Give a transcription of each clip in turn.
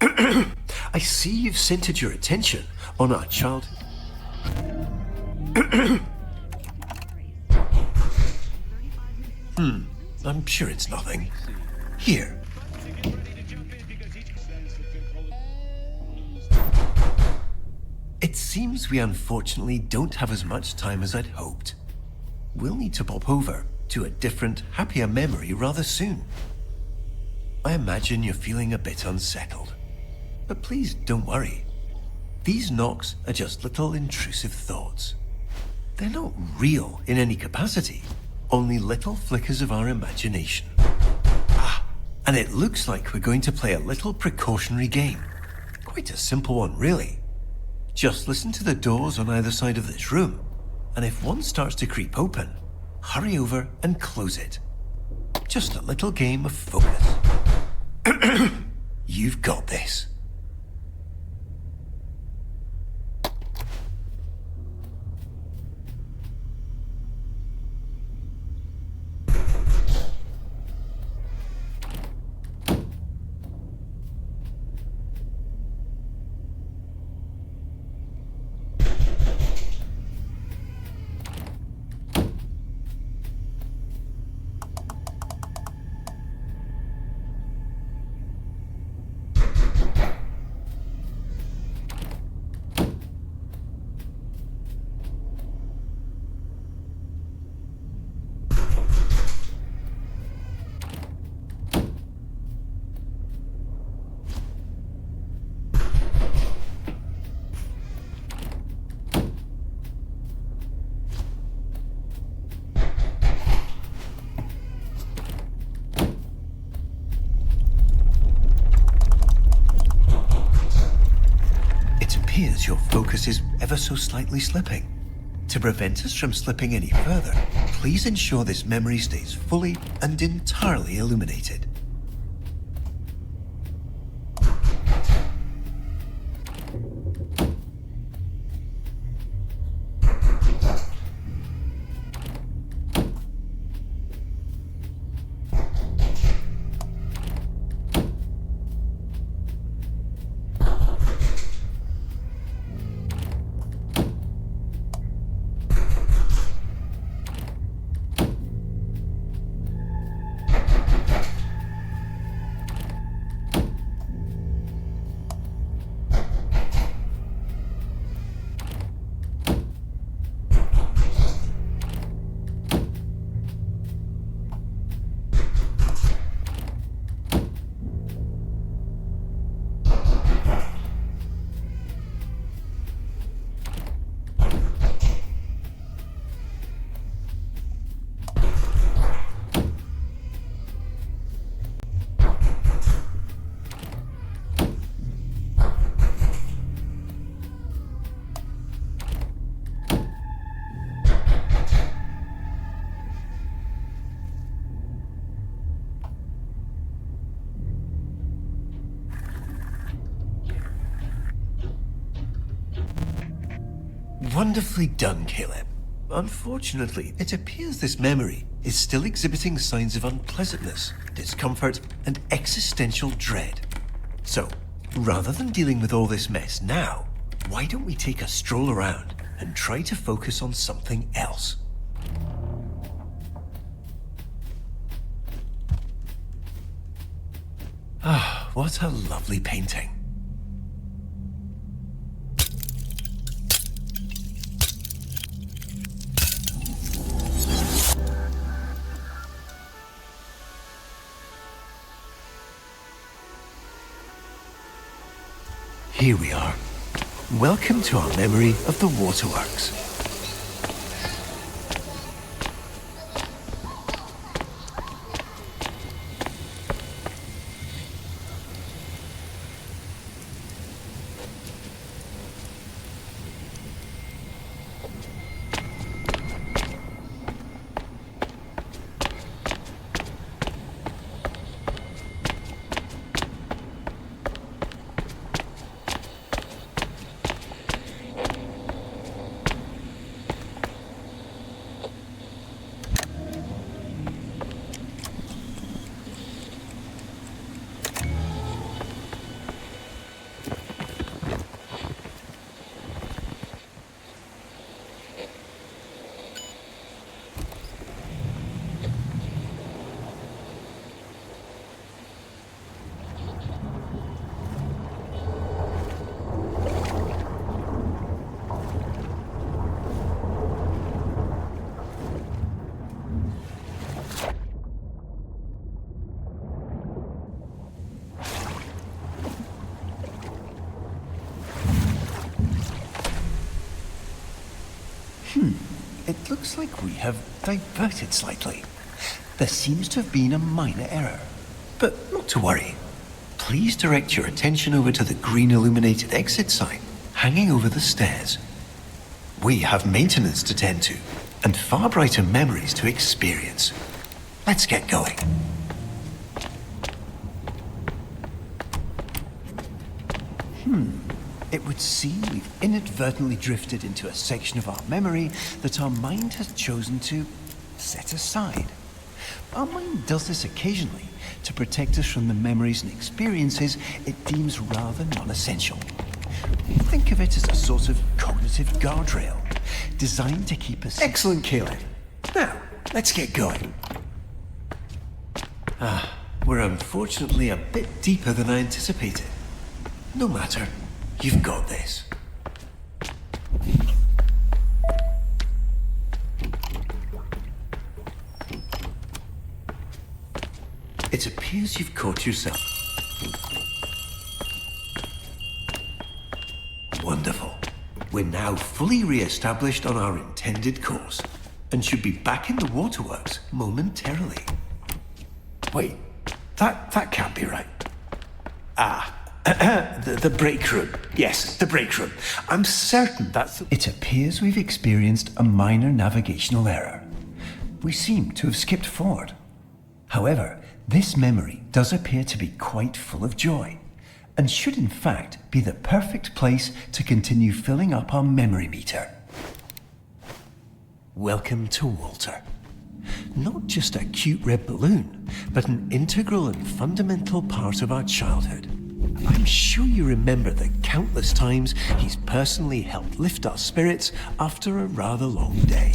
I see you've centered your attention on our child. I'm sure it's nothing. Here. It seems we unfortunately don't have as much time as I'd hoped. We'll need to pop over to a different, happier memory rather soon. I imagine you're feeling a bit unsettled. But please don't worry. These knocks are just little intrusive thoughts. They're not real in any capacity, only little flickers of our imagination. And it looks like we're going to play a little precautionary game. Quite a simple one, really. Just listen to the doors on either side of this room, and if one starts to creep open, hurry over and close it. Just a little game of focus. You've got this. Your focus is ever so slightly slipping. To prevent us from slipping any further, please ensure this memory stays fully and entirely illuminated. Wonderfully done, Caleb. Unfortunately, it appears this memory is still exhibiting signs of unpleasantness, discomfort, and existential dread. So, rather than dealing with all this mess now, why don't we take a stroll around and try to focus on something else? Ah, what a lovely painting. Here we are. Welcome to our memory of the waterworks. looks like we have diverted slightly. There seems to have been a minor error, but not to worry. Please direct your attention over to the green illuminated exit sign hanging over the stairs. We have maintenance to tend to, and far brighter memories to experience. Let's get going. It would seem we've inadvertently drifted into a section of our memory that our mind has chosen to set aside. Our mind does this occasionally to protect us from the memories and experiences it deems rather non-essential. Think of it as a sort of cognitive guardrail, designed to keep us... Excellent, Caleb. Now, let's get going. We're unfortunately a bit deeper than I anticipated. No matter. You've got this. It appears you've caught yourself. Wonderful. We're now fully re-established on our intended course, and should be back in the waterworks momentarily. Wait, that can't be right. The break room. Yes, the break room. I'm certain that's... It appears we've experienced a minor navigational error. We seem to have skipped forward. However, this memory does appear to be quite full of joy, and should in fact be the perfect place to continue filling up our memory meter. Welcome to Walter. Not just a cute red balloon, but an integral and fundamental part of our childhood. I'm sure you remember the countless times he's personally helped lift our spirits after a rather long day.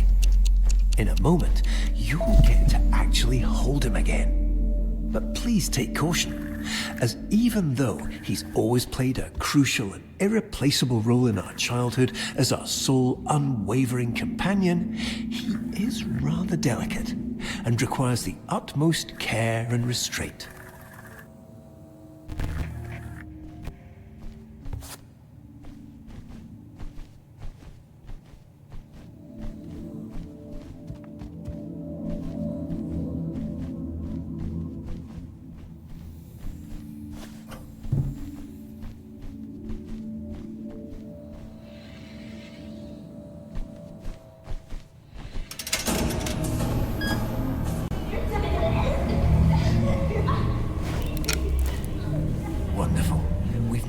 In a moment, you'll get to actually hold him again. But please take caution, as even though he's always played a crucial and irreplaceable role in our childhood as our sole unwavering companion, he is rather delicate and requires the utmost care and restraint.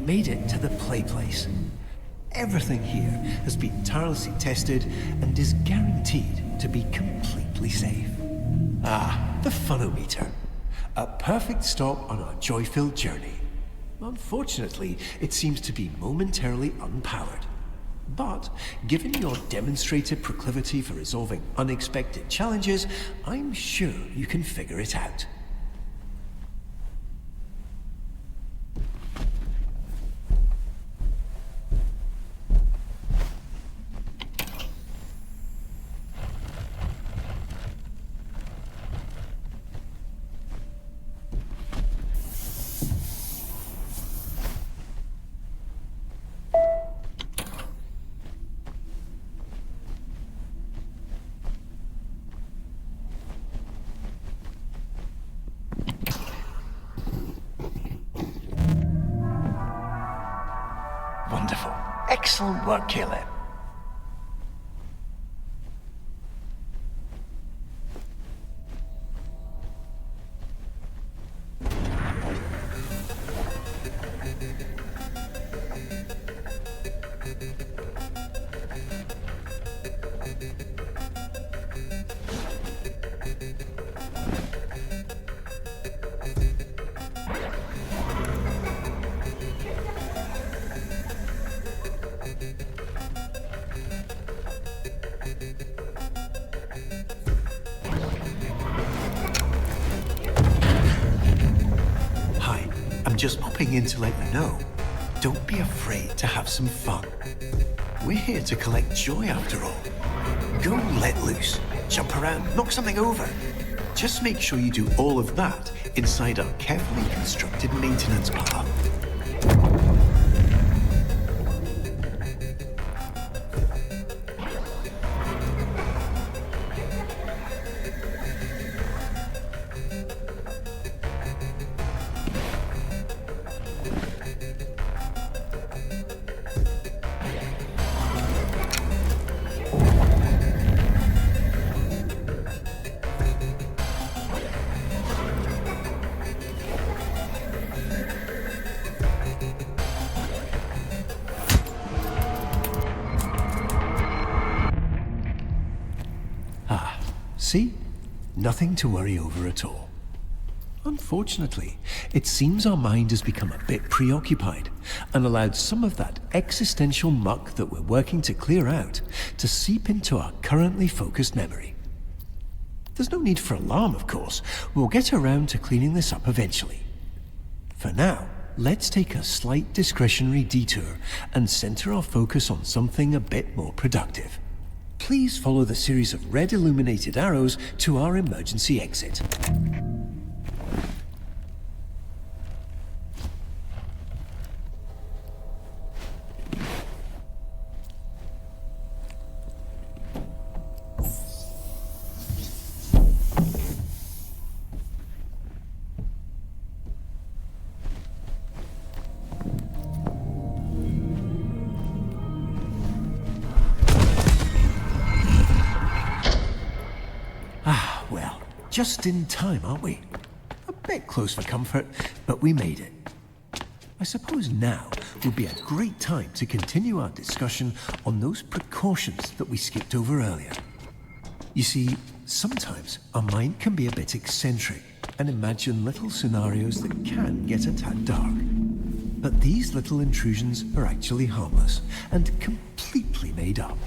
Made it to the play place. Everything here has been tirelessly tested and is guaranteed to be completely safe. The funometer. A perfect stop on our joy-filled journey. Unfortunately, it seems to be momentarily unpowered. But, given your demonstrated proclivity for resolving unexpected challenges, I'm sure you can figure it out. Wonderful. Excellent work, Caleb. Just popping in to let you know, don't be afraid to have some fun. We're here to collect joy after all. Go let loose, jump around, knock something over. Just make sure you do all of that inside our carefully constructed maintenance path. See? Nothing to worry over at all. Unfortunately, it seems our mind has become a bit preoccupied and allowed some of that existential muck that we're working to clear out to seep into our currently focused memory. There's no need for alarm, of course. We'll get around to cleaning this up eventually. For now, let's take a slight discretionary detour and center our focus on something a bit more productive. Please follow the series of red illuminated arrows to our emergency exit. Well, just in time, aren't we? A bit close for comfort, but we made it. I suppose now would be a great time to continue our discussion on those precautions that we skipped over earlier. You see, sometimes our mind can be a bit eccentric and imagine little scenarios that can get a tad dark. But these little intrusions are actually harmless and completely made up.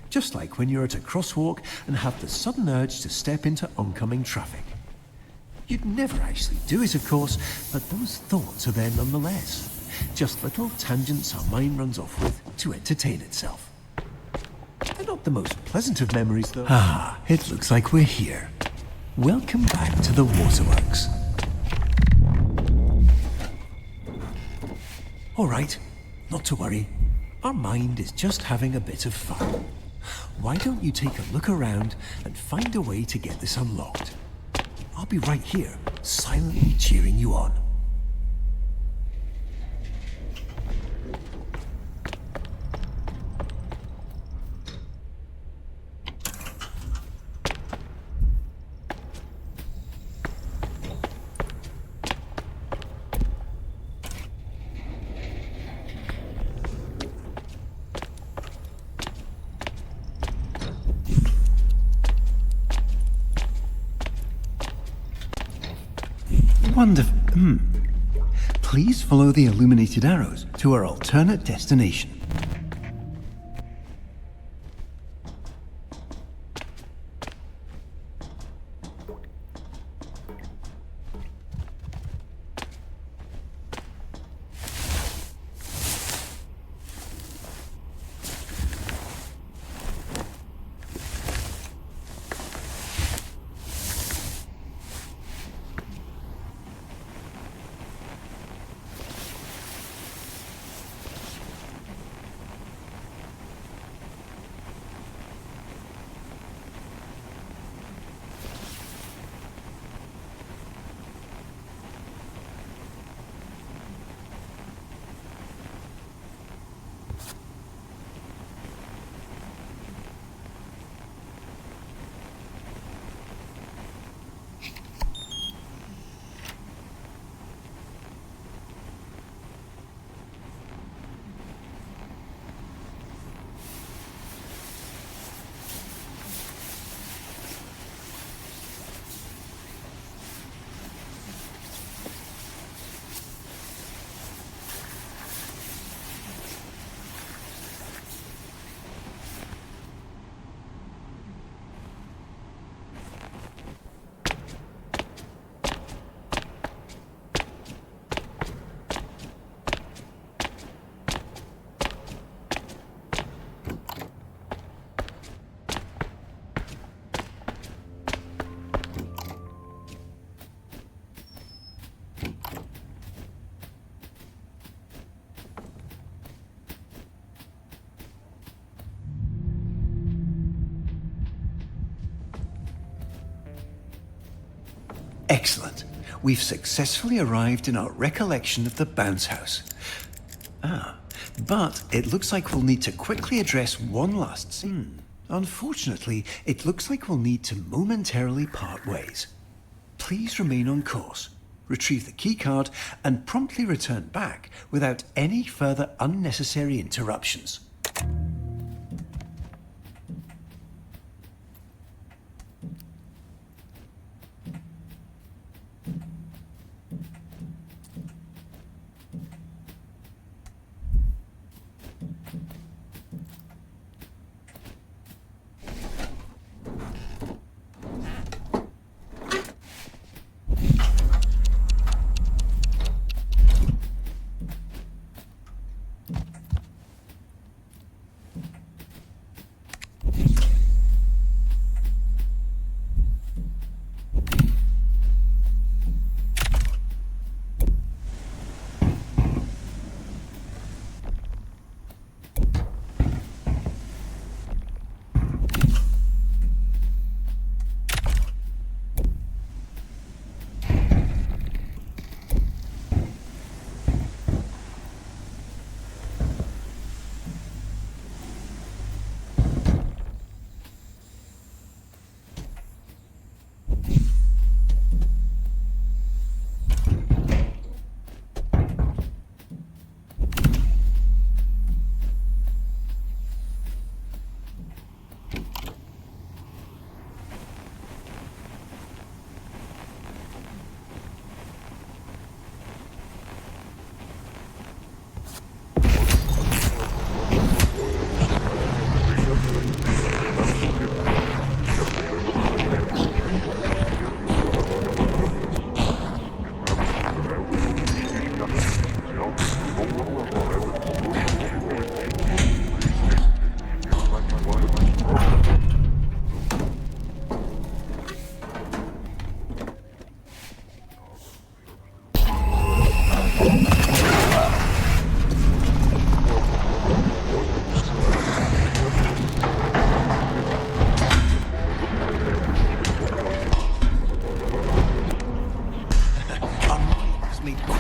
Just like when you're at a crosswalk and have the sudden urge to step into oncoming traffic. You'd never actually do it, of course, but those thoughts are there nonetheless. Just little tangents our mind runs off with to entertain itself. They're not the most pleasant of memories, though. Ah, it looks like we're here. Welcome back to the waterworks. All right, not to worry. Our mind is just having a bit of fun. Why don't you take a look around and find a way to get this unlocked? I'll be right here, silently cheering you on. Please follow the illuminated arrows to our alternate destination. Excellent. We've successfully arrived in our recollection of the bounce house. But it looks like we'll need to quickly address one last scene. Unfortunately, it looks like we'll need to momentarily part ways. Please remain on course, retrieve the keycard, and promptly return back without any further unnecessary interruptions.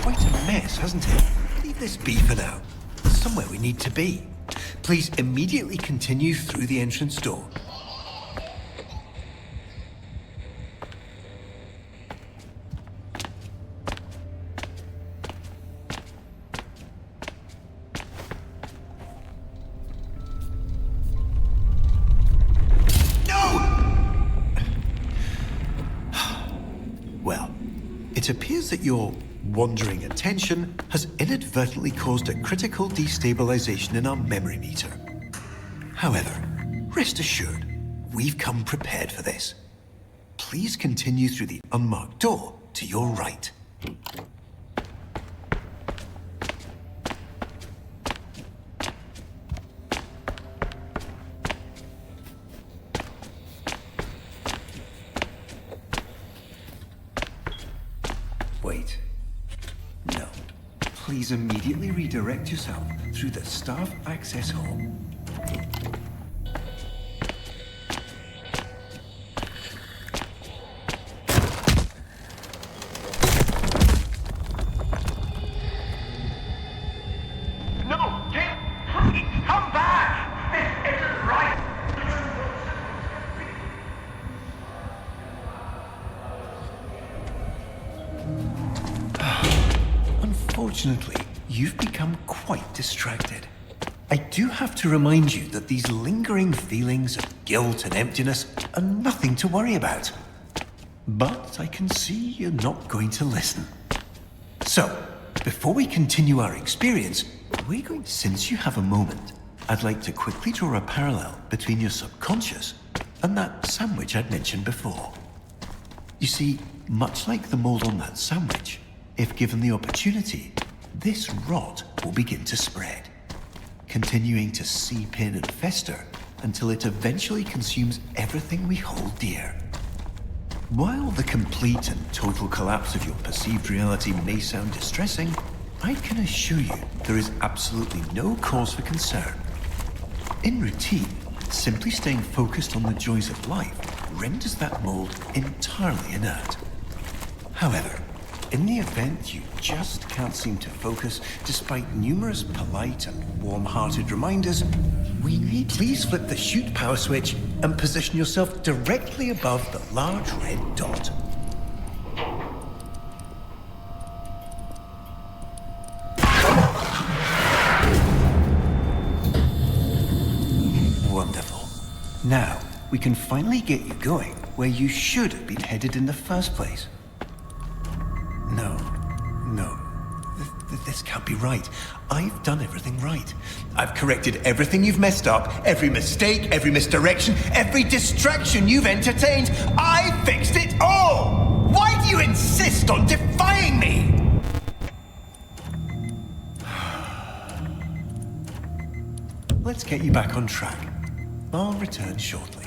quite a mess, hasn't it? Leave this be for now. Somewhere we need to be. Please immediately continue through the entrance door. It appears that your wandering attention has inadvertently caused a critical destabilization in our memory meter. However, rest assured, we've come prepared for this. Please continue through the unmarked door to your right. Wait. No. Please immediately redirect yourself through the staff access hall. No, Jim! Please, come back! This isn't right! Unfortunately, you've become quite distracted. I do have to remind you that these lingering feelings of guilt and emptiness are nothing to worry about. But I can see you're not going to listen. So, before we continue our experience, since you have a moment, I'd like to quickly draw a parallel between your subconscious and that sandwich I'd mentioned before. You see, much like the mold on that sandwich, if given the opportunity, this rot will begin to spread, continuing to seep in and fester until it eventually consumes everything we hold dear. While the complete and total collapse of your perceived reality may sound distressing, I can assure you there is absolutely no cause for concern. In routine, simply staying focused on the joys of life renders that mold entirely inert. However, in the event you just can't seem to focus despite numerous polite and warm-hearted reminders, please flip the shoot power switch and position yourself directly above the large red dot. Wonderful. Now, we can finally get you going where you should have been headed in the first place. No. This can't be right. I've done everything right. I've corrected everything you've messed up, every mistake, every misdirection, every distraction you've entertained. I fixed it all! Why do you insist on defying me? Let's get you back on track. I'll return shortly.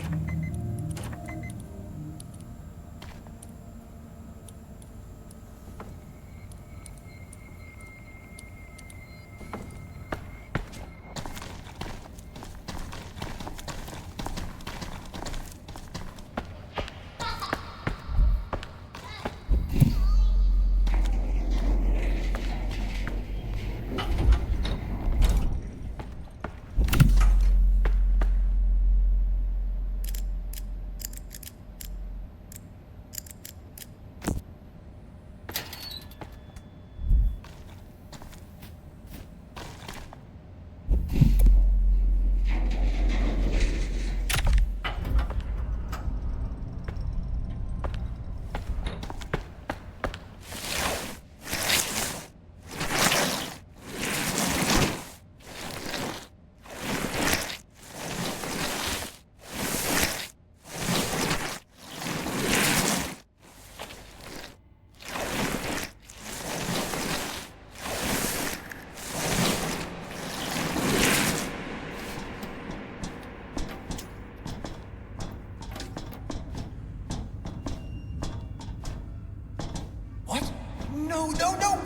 No,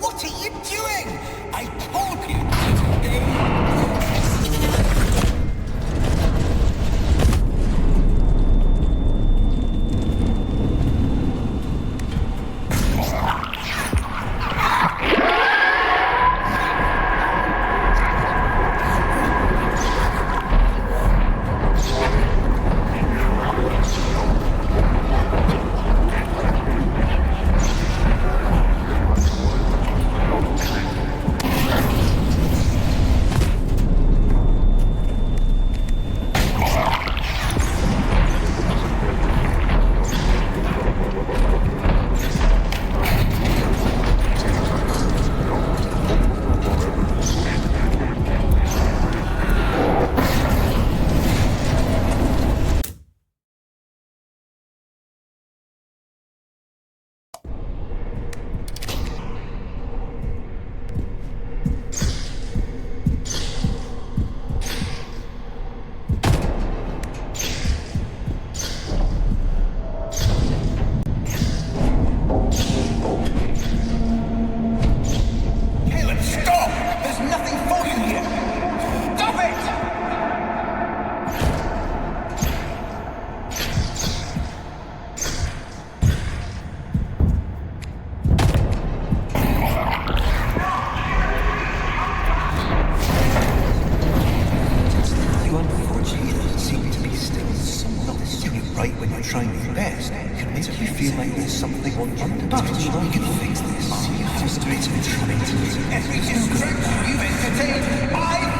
what are you doing? I told you to stay. We can fix this. Every distraction you've entertained, I